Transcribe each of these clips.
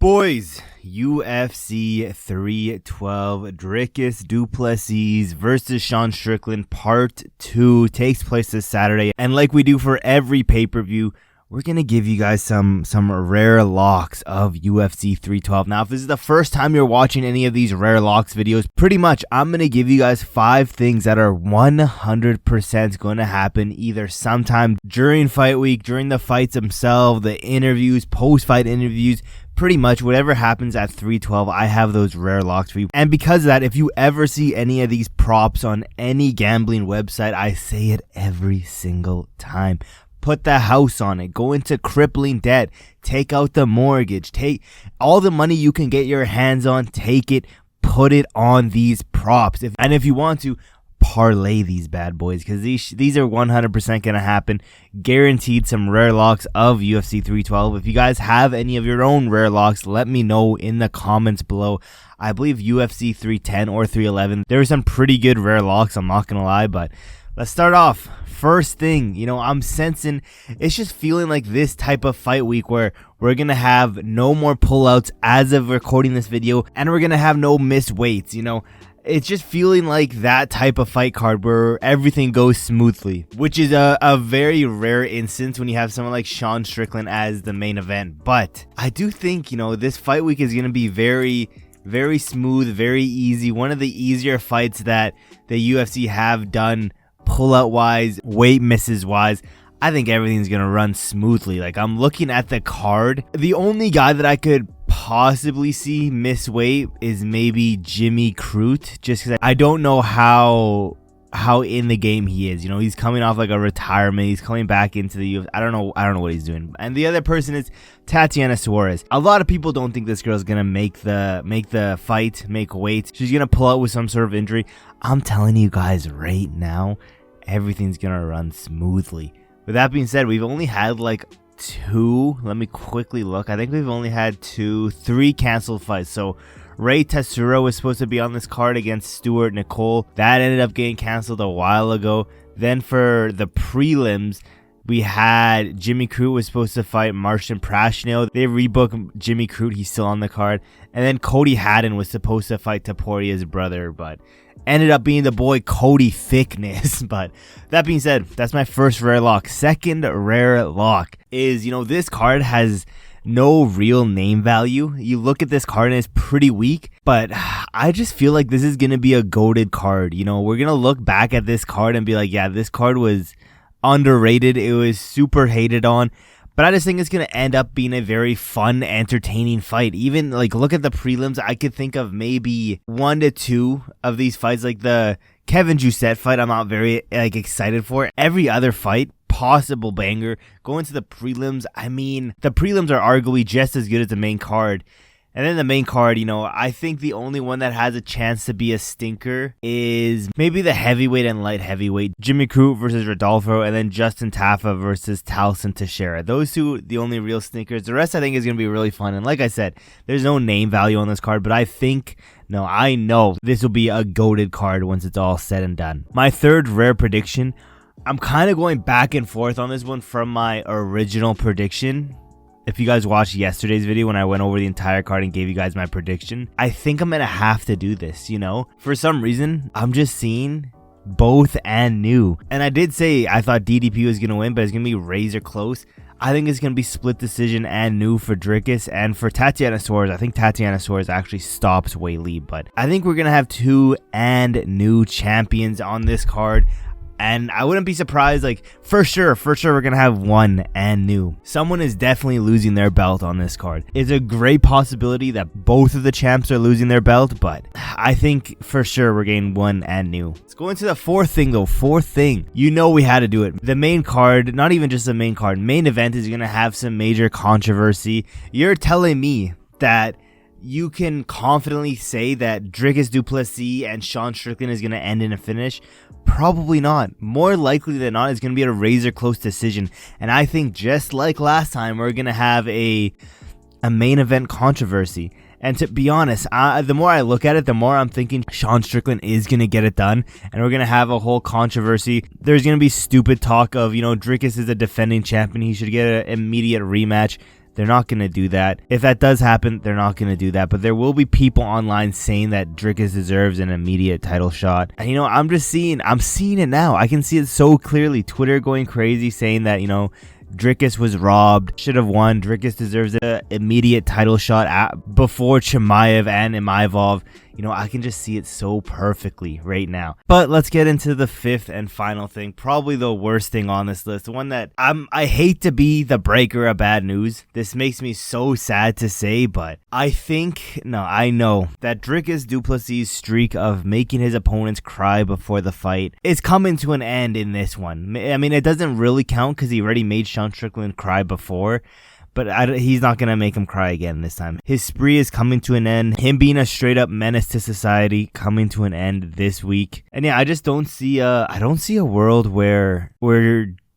Boys, UFC 312, Dricus du Plessis versus Sean Strickland Part 2 takes place this Saturday. And like we do for every pay-per-view, we're going to give you guys some rare locks of UFC 312. Now, if this is the first time you're watching any of these rare locks videos, pretty much I'm going to give you guys 5 things that are 100% going to happen either sometime during fight week, during the fights themselves, the interviews, post-fight interviews. Pretty much whatever happens at 312, I have those rare locks for you. And because of that, if you ever see any of these props on any gambling website, I say it every single time. Put the house on it. Go into crippling debt. Take out the mortgage. Take all the money you can get your hands on. Take it. Put it on these props. If you want to, parlay these bad boys, because these are 100% going to happen. Guaranteed some rare locks of UFC 312. If you guys have any of your own rare locks, let me know in the comments below. I believe UFC 310 or 311. There are some pretty good rare locks, I'm not going to lie, but let's start off. First thing, I'm sensing, it's just feeling like this type of fight week where we're going to have no more pullouts as of recording this video, and we're going to have no missed weights, It's just feeling like that type of fight card where everything goes smoothly, which is a very rare instance when you have someone like Sean Strickland as the main event. But I do think, this fight week is going to be very, very smooth, very easy. One of the easier fights that the UFC have done pullout wise, weight misses wise. I think everything's going to run smoothly. Like, I'm looking at the card. The only guy that I could possibly see miss weight is maybe Jimmy Crute, just because I don't know how in the game he is. He's coming off like a retirement. He's coming back into the UFC. I don't know what he's doing. And the other person is Tatiana Suarez. A lot of people don't think this girl's gonna make the fight, make weight. She's gonna pull out with some sort of injury. I'm telling you guys right now, everything's gonna run smoothly. With that being said, we've only had like 2, let me quickly look. I think we've only had 3 canceled fights. So Ray Tessura was supposed to be on this card against Stuart Nicole. That ended up getting canceled a while ago. Then for the prelims, we had Jimmy Crute was supposed to fight Marcin Prashnil. They rebooked Jimmy Crute. He's still on the card. And then Cody Haddon was supposed to fight Taporia's brother, but ended up being the boy Cody Thickness. But that being said, that's my first rare lock. Second rare lock is, this card has no real name value. You look at this card and it's pretty weak, but I just feel like this is going to be a goated card. We're going to look back at this card and be like, yeah, this card was underrated. It was super hated on. But I just think it's going to end up being a very fun, entertaining fight. Even, look at the prelims. I could think of maybe 1 to 2 of these fights. Like the Kevin Jousset fight, I'm not very, excited for. Every other fight, possible banger. Going to the prelims, the prelims are arguably just as good as the main card. And then the main card, I think the only one that has a chance to be a stinker is maybe the heavyweight and light heavyweight. Jimmy Crute versus Rodolfo, and then Justin Tafa versus Talson Teixeira. Those two, the only real stinkers. The rest I think is going to be really fun. And like I said, there's no name value on this card, but I know this will be a goated card once it's all said and done. My third rare prediction, I'm kind of going back and forth on this one from my original prediction. If you guys watched yesterday's video when I went over the entire card and gave you guys my prediction, I think I'm going to have to do this, For some reason, I'm just seeing both and new. And I did say I thought DDP was going to win, but it's going to be razor close. I think it's going to be split decision and new for Dricus. And for Tatiana Suarez, I think Tatiana Suarez actually stops Weili. But I think we're going to have 2 and new champions on this card. And I wouldn't be surprised, for sure, we're going to have 1 and new. Someone is definitely losing their belt on this card. It's a great possibility that both of the champs are losing their belt, but I think for sure we're getting 1 and new. Let's go into the fourth thing, though. Fourth thing. We had to do it. The main card, not even just the main card, main event is going to have some major controversy. You're telling me that you can confidently say that Dricus du Plessis and Sean Strickland is going to end in a finish? Probably not. More likely than not, it's going to be a razor close decision. And I think just like last time, we're going to have a main event controversy. And to be honest, the more I look at it, the more I'm thinking Sean Strickland is going to get it done. And we're going to have a whole controversy. There's going to be stupid talk of, Dricus is a defending champion. He should get an immediate rematch. They're not going to do that. If that does happen, they're not going to do that. But there will be people online saying that Dricus deserves an immediate title shot. And, I'm seeing it now. I can see it so clearly. Twitter going crazy saying that, Dricus was robbed, should have won. Dricus deserves an immediate title shot before Chimaev and Imavov. I can just see it so perfectly right now. But let's get into the fifth and final thing, probably the worst thing on this list, the one that I hate to be the breaker of bad news. This makes me so sad to say, but I know that Dricus du Plessis' streak of making his opponents cry before the fight is coming to an end in this one. I mean, it doesn't really count because he already made Sean Strickland cry before. But he's not going to make him cry again this time. His spree is coming to an end. Him being a straight up menace to society coming to an end this week. And yeah, I just don't see a world where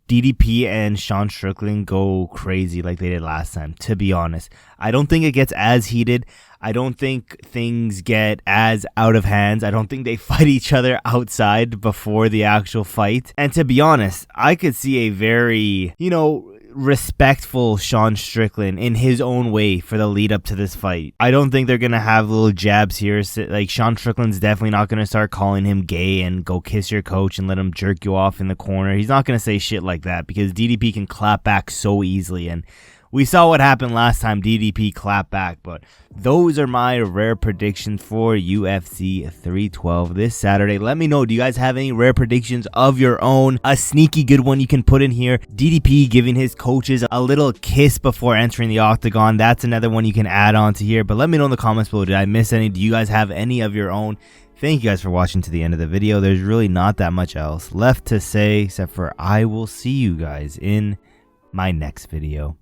DDP and Sean Strickland go crazy like they did last time, to be honest. I don't think it gets as heated. I don't think things get as out of hands. I don't think they fight each other outside before the actual fight. And to be honest, I could see a very, respectful Sean Strickland in his own way for the lead up to this fight. I don't think they're going to have little jabs here. Like, Sean Strickland's definitely not going to start calling him gay and go kiss your coach and let him jerk you off in the corner. He's not going to say shit like that because DDP can clap back so easily, and we saw what happened last time DDP clapped back. But those are my rare predictions for UFC 312 this Saturday. Let me know, do you guys have any rare predictions of your own? A sneaky good one you can put in here. DDP giving his coaches a little kiss before entering the octagon. That's another one you can add on to here. But let me know in the comments below, did I miss any? Do you guys have any of your own? Thank you guys for watching to the end of the video. There's really not that much else left to say except for I will see you guys in my next video.